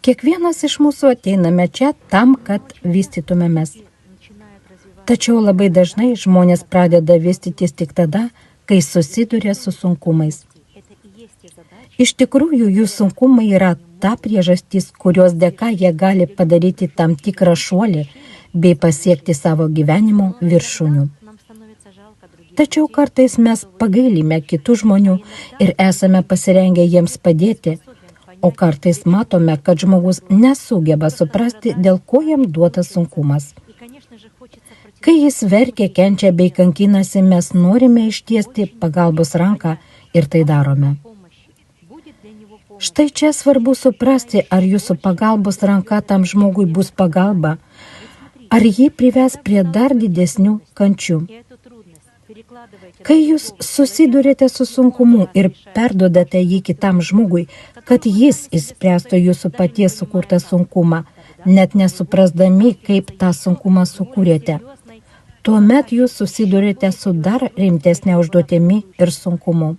Kiekvienas iš mūsų ateiname čia tam, kad vystytumėmės. Tačiau labai dažnai žmonės pradeda vystytis tik tada, kai susiduria su sunkumais. Iš tikrųjų, jų sunkumai yra ta priežastis, kurios dėka jie gali padaryti tam tikrą šuolį bei pasiekti savo gyvenimo viršūnių. Tačiau kartais mes pagailime kitų žmonių ir esame pasirengę jiems padėti, o kartais matome, kad žmogus nesugeba suprasti, dėl ko jam duotas sunkumas. Kai jis verkia, kenčia bei kankinasi, mes norime ištiesti pagalbos ranką ir tai darome. Štai čia svarbu suprasti, ar jūsų pagalbos ranka tam žmogui bus pagalba, ar jį prives prie dar didesnių kančių. Kai jūs susidurėte su sunkumu ir perduodate jį kitam žmogui, kad jis išspręstų jūsų paties sukurtą sunkumą, net nesuprasdami, kaip tą sunkumą sukūrėte, tuomet jūs susidurėte su dar rimtesnė užduotimi ir sunkumu.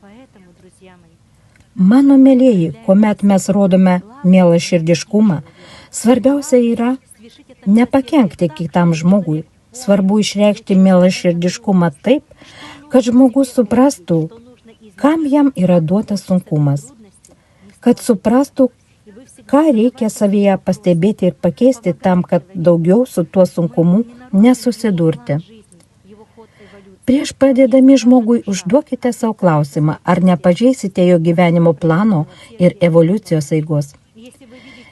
Mano mėlėjai, kuomet mes rodome mielaširdiškumą, svarbiausia yra nepakenkti kitam žmogui. Svarbu išreikšti mielaširdiškumą taip, kad žmogus suprastų, kam jam yra duotas sunkumas. Kad suprastų, ką reikia savyje pastebėti ir pakeisti tam, kad daugiau su tuo sunkumu nesusidurti. Prieš pradėdami žmogui užduokite savo klausimą, ar nepažeisite jo gyvenimo plano ir evoliucijos eigos.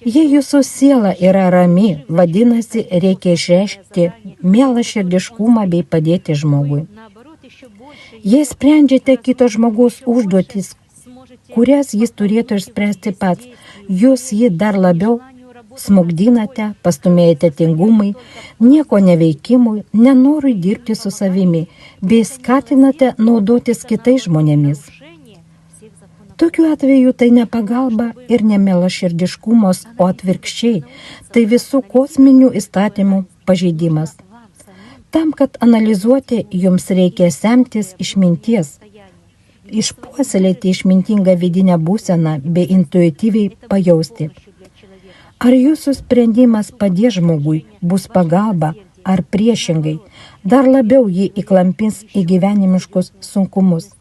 Jei jūsų siela yra rami, vadinasi, reikia išreikšti mielaširdiškumą bei padėti žmogui. Jei sprendžiate kito žmogaus užduotis, kurias jis turėtų išspręsti pats, jūs jį dar labiau smukdinate, pastumėjate tingumui, nieko neveikimui, nenorui dirbti su savimi, bei skatinate naudotis kitais žmonėmis. Tokiu atveju tai ne pagalba ir ne mielaširdiškumas, o atvirkščiai, tai visų kosminių įstatymų pažeidimas. Tam, kad analizuoti, jums reikia semtis išminties, išpuoselėti išmintingą vidinę būseną bei intuityviai pajausti. Ar jūsų sprendimas padės žmogui, bus pagalba, ar priešingai, dar labiau jį įklampins į gyvenimiškus sunkumus.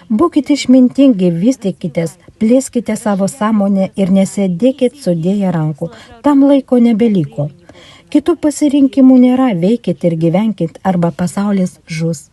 Būkite išmintingi, vystykitės, plėskite savo sąmonę ir nesėdėkit sudėję rankų, tam laiko nebeliko. Kitų pasirinkimų nėra, veikit ir gyvenkit, arba pasaulis žus.